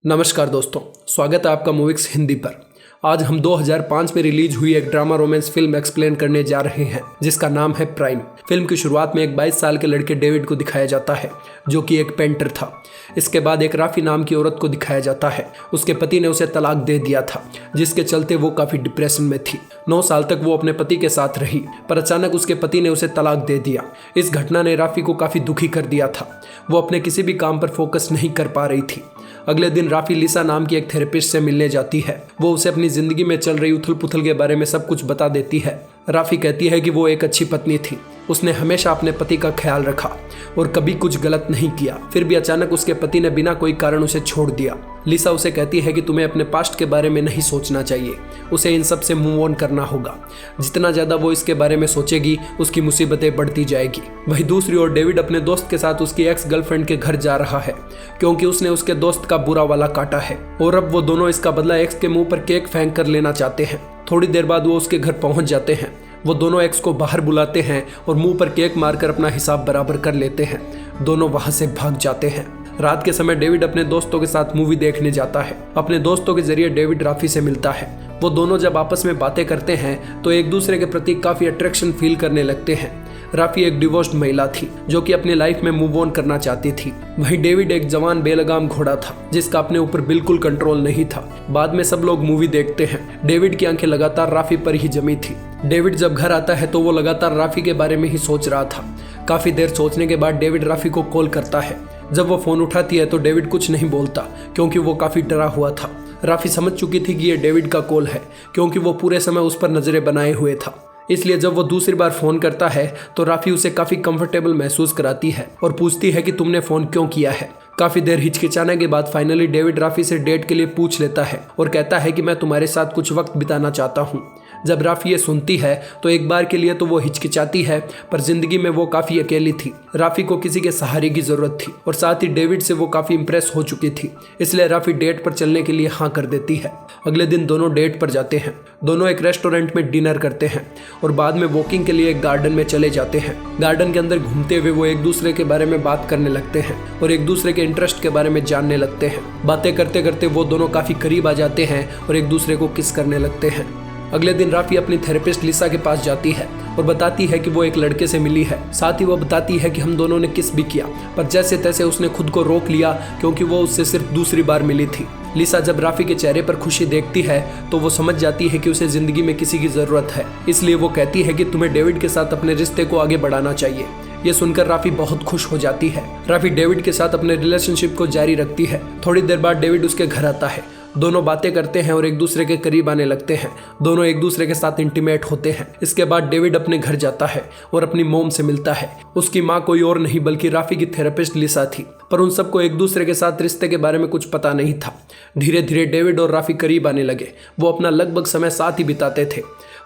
नमस्कार दोस्तों, स्वागत है आपका मूविक्स हिंदी पर। आज हम 2005 में रिलीज हुई एक ड्रामा रोमांस फिल्म एक्सप्लेन करने जा रहे हैं जिसका नाम है प्राइम। फिल्म की शुरुआत में एक 22 साल के लड़के डेविड को दिखाया जाता है जो कि एक पेंटर था। इसके बाद एक राफी नाम की औरत को दिखाया जाता है। उसके पति ने उसे तलाक दे दिया था जिसके चलते वो काफी डिप्रेशन में थी। 9 साल तक वो अपने पति के साथ रही पर अचानक उसके पति ने उसे तलाक दे दिया। इस घटना ने राफी को काफी दुखी कर दिया था। वो अपने किसी भी काम पर फोकस नहीं कर पा रही थी। अगले दिन राफी लिसा नाम की एक थेरेपिस्ट से मिलने जाती है। वो उसे अपनी जिंदगी में चल रही उथल पुथल के बारे में सब कुछ बता देती है। राफी कहती है कि वो एक अच्छी पत्नी थी, उसने हमेशा अपने पति का ख्याल रखा और कभी कुछ गलत नहीं किया। फिर भी अचानक उसके पति ने बिना कोई कारण उसे छोड़ दिया। लिसा उसे कहती है कि तुम्हें अपने पास्ट के बारे में नहीं सोचना चाहिए, उसे इन सब से मूव ऑन करना होगा। जितना ज्यादा वो इसके बारे में सोचेगी उसकी मुसीबतें बढ़ती जाएगी। वहीं दूसरी ओर डेविड अपने दोस्त के साथ उसकी एक्स गर्लफ्रेंड के घर जा रहा है क्योंकि उसने उसके दोस्त का बुरा वाला काटा है और अब वो दोनों इसका बदला एक्स के मुंह पर केक फेंक कर लेना चाहते हैं। थोड़ी देर बाद वो उसके घर पहुंच जाते हैं। वो दोनों एक्स को बाहर बुलाते हैं और मुंह पर केक मारकर अपना हिसाब बराबर कर लेते हैं। दोनों वहां से भाग जाते हैं। रात के समय डेविड अपने दोस्तों के साथ मूवी देखने जाता है। अपने दोस्तों के जरिए डेविड राफी से मिलता है। वो दोनों जब आपस में बातें करते हैं तो एक दूसरे के प्रति काफी अट्रैक्शन फील करने लगते हैं। राफी एक डिवोर्स्ड महिला थी जो कि अपनी लाइफ में मूव ऑन करना चाहती थी। वहीं डेविड एक जवान बेलगाम घोड़ा था जिसका अपने ऊपर बिल्कुल कंट्रोल नहीं था। बाद में सब लोग मूवी देखते हैं। डेविड की आंखें लगातार राफी पर ही जमी थी। डेविड जब घर आता है तो वो लगातार राफी के बारे में ही सोच रहा था। काफी देर सोचने के बाद डेविड राफी को कॉल करता है। जब वो फोन उठाती है तो डेविड कुछ नहीं बोलता क्योंकि वो काफी डरा हुआ था। राफी समझ चुकी थी कि ये डेविड का कॉल है क्योंकि वो पूरे समय उस पर नजरें बनाए हुए था। इसलिए जब वो दूसरी बार फोन करता है तो राफी उसे काफी कंफर्टेबल महसूस कराती है और पूछती है कि तुमने फोन क्यों किया है। काफी देर हिचकिचाने के बाद फाइनली डेविड राफी से डेट के लिए पूछ लेता है और कहता है कि मैं तुम्हारे साथ कुछ वक्त बिताना चाहता हूँ। जब राफी ये सुनती है तो एक बार के लिए तो वो हिचकिचाती है पर जिंदगी में वो काफी अकेली थी। राफी को किसी के सहारे की जरूरत थी और साथ ही डेविड से वो काफी इंप्रेस हो चुकी थी। इसलिए राफी डेट पर चलने के लिए हाँ कर देती है। अगले दिन दोनों डेट पर जाते हैं। दोनों एक रेस्टोरेंट में डिनर करते हैं और बाद में वॉकिंग के लिए एक गार्डन में चले जाते हैं। गार्डन के अंदर घूमते हुए वो एक दूसरे के बारे में बात करने लगते हैं और एक दूसरे के इंटरेस्ट के बारे में जानने लगते हैं। बातें करते करते वो दोनों काफी करीब आ जाते हैं और एक दूसरे को किस करने लगते हैं। अगले दिन राफी अपनी थेरेपिस्ट लिसा के पास जाती है और बताती है कि वो एक लड़के से मिली है। साथ ही वो बताती है कि हम दोनों ने किस भी किया पर जैसे तैसे उसने खुद को रोक लिया क्योंकि वो उससे सिर्फ दूसरी बार मिली थी। लिसा जब राफी के चेहरे पर खुशी देखती है तो वो समझ जाती है कि उसे जिंदगी में किसी की जरूरत है। इसलिए वो कहती है कि तुम्हें डेविड के साथ अपने रिश्ते को आगे बढ़ाना चाहिए। ये सुनकर राफी बहुत खुश हो जाती है। राफी डेविड के साथ अपने रिलेशनशिप को जारी रखती है। थोड़ी देर बाद डेविड उसके घर आता है। दोनों बातें करते हैं और एक दूसरे के करीब आने लगते हैं। दोनों एक दूसरे के साथ इंटीमेट होते हैं। इसके बाद डेविड अपने घर जाता है और अपनी मॉम से मिलता है। उसकी माँ कोई और नहीं बल्कि राफी की थेरेपिस्ट लिसा थी पर उन सबको एक दूसरे के साथ रिश्ते के बारे में कुछ पता नहीं था। धीरे धीरे डेविड और राफी करीब आने लगे। वो अपना लगभग समय साथ ही बिताते थे।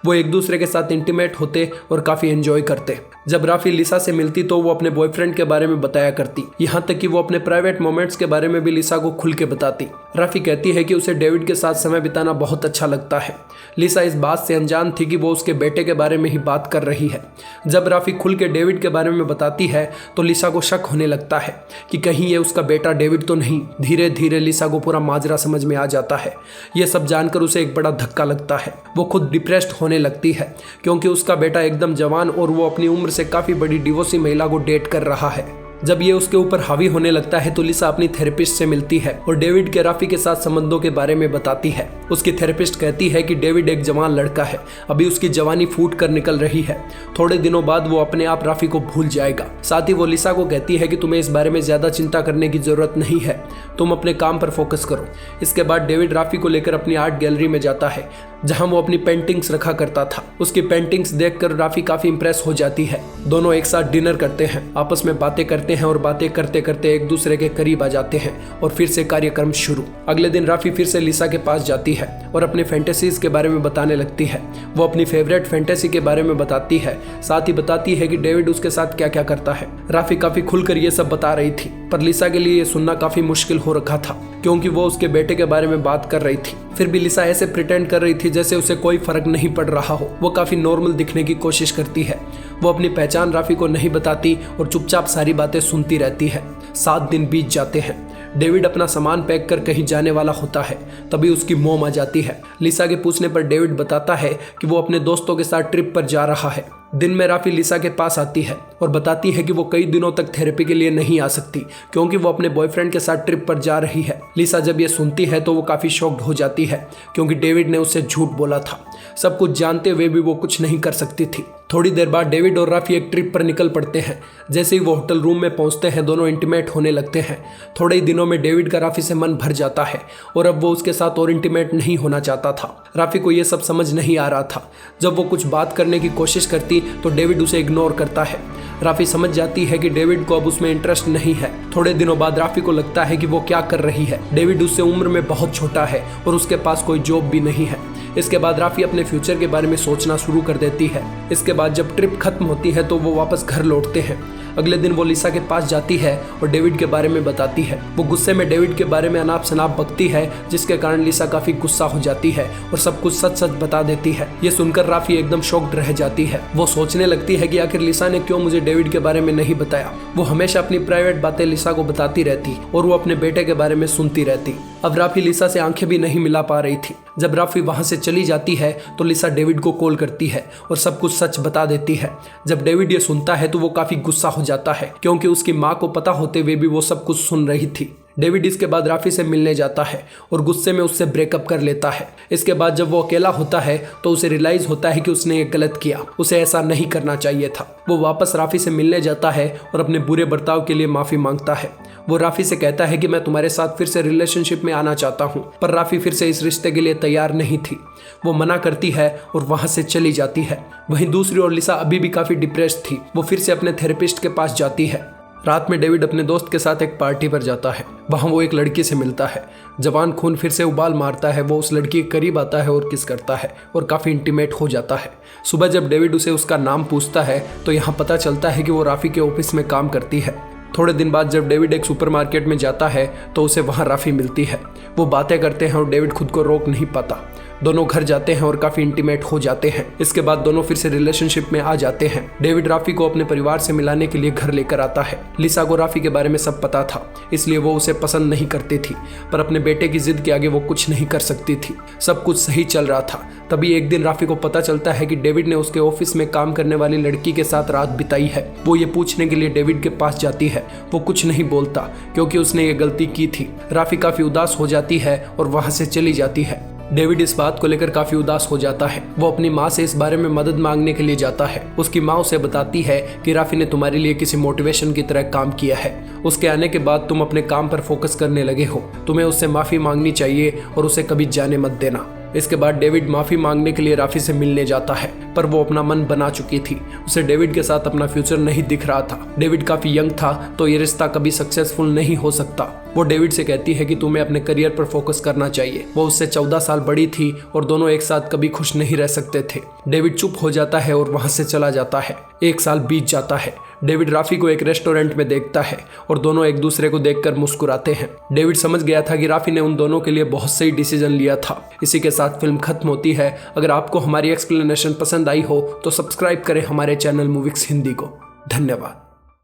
वो एक दूसरे के साथ इंटीमेट होते और काफी एंजॉय करते। जब राफी लिसा से मिलती तो वो अपने बॉयफ्रेंड के बारे में बताया करती। यहाँ तक कि वो अपने प्राइवेट मोमेंट्स के बारे में भी लिसा को खुल के बताती। राफी कहती है कि उसे डेविड के साथ समय बिताना बहुत अच्छा लगता है। लिसा इस बात से अनजान थी कि वो उसके बेटे के बारे में ही बात कर रही है। जब राफी खुल के डेविड के बारे में बताती है तो लिसा को शक होने लगता है कि कहीं ये उसका बेटा डेविड तो नहीं। धीरे धीरे लिसा को पूरा माजरा समझ में आ जाता है। ये सब जानकर उसे एक बड़ा धक्का लगता है। वो खुद डिप्रेस्ड होने लगती है क्योंकि उसका बेटा एकदम जवान और वो अपनी उम्र से काफी बड़ी डिवोर्सी महिला को डेट कर रहा है। जब ये उसके ऊपर हावी होने लगता है तो लिसा अपनी थेरेपिस्ट से मिलती है और डेविड के राफी के साथ संबंधों के बारे में बताती है। उसकी थेरेपिस्ट कहती है कि डेविड एक जवान लड़का है, अभी उसकी जवानी फूट कर निकल रही है। थोड़े दिनों बाद वो अपने आप राफी को भूल जाएगा। साथ ही वो लिसा को कहती है कि तुम्हें इस बारे में ज्यादा चिंता करने की जरूरत नहीं है, तुम अपने काम पर फोकस करो। इसके बाद डेविड राफी को लेकर अपनी आर्ट गैलरी में जाता है जहां वो अपनी पेंटिंग्स रखा करता था। उसकी पेंटिंग्स देखकर राफी काफी इंप्रेस हो जाती है। दोनों एक साथ डिनर करते हैं, आपस में बातें करते हैं और बातें करते करते एक दूसरे के करीब आ जाते हैं और फिर से कार्यक्रम शुरू। अगले दिन राफी फिर से लिसा के पास जाती है और अपने फैंटेसीज के बारे में बताने लगती है। वो अपनी फेवरेट फैंटेसी के बारे में बताती है। साथ ही बताती है कि डेविड उसके साथ क्या क्या करता है। राफी काफी खुलकर ये सब बता रही थी पर लिसा के लिए ये सुनना काफी मुश्किल हो रखा था क्योंकि वो उसके बेटे के बारे में बात कर रही थी। फिर भी लिसा ऐसे प्रिटेंड कर रही थी जैसे उसे कोई फर्क नहीं पड़ रहा हो। वो काफी नॉर्मल दिखने की कोशिश करती है। वो अपनी पहचान राफी को नहीं बताती और चुपचाप सारी बातें सुनती रहती है। 7 दिन बीत जाते हैं। डेविड अपना सामान पैक कर कहीं जाने वाला होता है, तभी उसकी मॉम आ जाती है। लिसा के पूछने पर डेविड बताता है कि वो अपने दोस्तों के साथ ट्रिप पर जा रहा है। दिन में राफी लिसा के पास आती है और बताती है कि वो कई दिनों तक थेरेपी के लिए नहीं आ सकती क्योंकि वो अपने बॉयफ्रेंड के साथ ट्रिप पर जा रही है। लिसा जब ये सुनती है तो वो काफी शॉक्ड हो जाती है क्योंकि डेविड ने उससे झूठ बोला था। सब कुछ जानते हुए भी वो कुछ नहीं कर सकती थी। थोड़ी देर बाद डेविड और राफी एक ट्रिप पर निकल पड़ते हैं। जैसे ही वो होटल रूम में पहुंचते हैं दोनों इंटीमेट होने लगते हैं। थोड़े ही दिनों में डेविड का राफी से मन भर जाता है और अब वो उसके साथ और इंटीमेट नहीं होना चाहता था। राफी को ये सब समझ नहीं आ रहा था। जब वो कुछ बात करने की कोशिश करती तो डेविड उसे इग्नोर करता है। राफी समझ जाती है कि डेविड को अब उसमें इंटरेस्ट नहीं है। थोड़े दिनों बाद राफी को लगता है कि वो क्या कर रही है। डेविड उससे उम्र में बहुत छोटा है और उसके पास कोई जॉब भी नहीं है। इसके बाद राफी अपने फ्यूचर के बारे में सोचना शुरू कर देती है। इसके बाद जब ट्रिप खत्म होती है तो वो वापस घर लौटते हैं। अगले दिन वो लिसा के पास जाती है और डेविड के बारे में बताती है। वो गुस्से में डेविड के बारे में अनाप शनाप बकती है जिसके कारण लिसा काफी गुस्सा हो जाती है और सब कुछ सच सच बता देती है। ये सुनकर राफी एकदम शॉक्ड रह जाती है। वो सोचने लगती है कि आखिर लिसा ने क्यों मुझे डेविड के बारे में नहीं बताया। वो हमेशा अपनी प्राइवेट बातें लिसा को बताती रहती और वो अपने बेटे के बारे में सुनती रहती। अब राफी लिसा से आंखें भी नहीं मिला पा रही थी। जब राफी वहां से चली जाती है तो लिसा डेविड को कॉल करती है और सब कुछ सच बता देती है। जब डेविड ये सुनता है तो वो काफी गुस्सा हो जाता है क्योंकि उसकी माँ को पता होते हुए भी वो सब कुछ सुन रही थी। डेविड इसके बाद राफी से मिलने जाता है और गुस्से में उससे ब्रेकअप कर लेता है। इसके बाद जब वो अकेला होता है तो उसे रियलाइज होता है कि उसने ये गलत किया, उसे ऐसा नहीं करना चाहिए था। वो वापस राफी से मिलने जाता है और अपने बुरे बर्ताव के लिए माफी मांगता है। वो राफी से कहता है कि मैं तुम्हारे साथ फिर से रिलेशनशिप में आना चाहता हूँ, पर राफी फिर से इस रिश्ते के लिए तैयार नहीं थी। वो मना करती है और वहां से चली जाती है। वहीं दूसरी ओर लिसा अभी भी काफी डिप्रेस्ड थी। वो फिर से अपने थेरेपिस्ट के पास जाती है। रात में डेविड अपने दोस्त के साथ एक पार्टी पर जाता है। वहां वो एक लड़की से मिलता है। जवान खून फिर से उबाल मारता है। वो उस लड़की के करीब आता है और किस करता है और काफी इंटीमेट हो जाता है। सुबह जब डेविड उसे उसका नाम पूछता है तो यहाँ पता चलता है कि वो राफी के ऑफिस में काम करती है। थोड़े दिन बाद जब डेविड एक सुपरमार्केट में जाता है तो उसे वहां राफी मिलती है। वो बातें करते हैं और डेविड खुद को रोक नहीं पाता। दोनों घर जाते हैं और काफी इंटीमेट हो जाते हैं। इसके बाद दोनों फिर से रिलेशनशिप में आ जाते हैं। डेविड राफी को अपने परिवार से मिलाने के लिए घर लेकर आता है। लिसा को राफी के बारे में सब पता था, इसलिए वो उसे पसंद नहीं करती थी, पर अपने बेटे की जिद के आगे वो कुछ नहीं कर सकती थी। सब कुछ सही चल रहा था। तभी एक दिन राफी को पता चलता है कि डेविड ने उसके ऑफिस में काम करने वाली लड़की के साथ रात बिताई है। वो ये पूछने के लिए डेविड के पास जाती है। वो कुछ नहीं बोलता क्योंकि उसने ये गलती की थी। राफी काफी उदास हो जाती है और वहां से चली जाती है। डेविड इस बात को लेकर काफी उदास हो जाता है। वो अपनी माँ से इस बारे में मदद मांगने के लिए जाता है। उसकी माँ उसे बताती है कि राफी ने तुम्हारे लिए किसी मोटिवेशन की तरह काम किया है। उसके आने के बाद तुम अपने काम पर फोकस करने लगे हो। तुम्हें उससे माफी मांगनी चाहिए और उसे कभी जाने मत देना। इसके बाद डेविड माफी मांगने के लिए राफी से मिलने जाता है, पर वो अपना मन बना चुकी थी। उसे डेविड के साथ अपना फ्यूचर नहीं दिख रहा था। डेविड काफी यंग था तो ये रिश्ता कभी सक्सेसफुल नहीं हो सकता। वो डेविड से कहती है कि तुम्हें अपने करियर पर फोकस करना चाहिए। वो उससे 14 साल बड़ी थी और दोनों एक साथ कभी खुश नहीं रह सकते थे। डेविड चुप हो जाता है और वहां से चला जाता है। 1 साल बीत जाता है। डेविड राफी को एक रेस्टोरेंट में देखता है और दोनों एक दूसरे को देखकर मुस्कुराते हैं। डेविड समझ गया था कि राफी ने उन दोनों के लिए बहुत सही डिसीजन लिया था। इसी के साथ फिल्म खत्म होती है। अगर आपको हमारी एक्सप्लेनेशन पसंद आई हो तो सब्सक्राइब करें हमारे चैनल मूविक्स हिंदी को। धन्यवाद।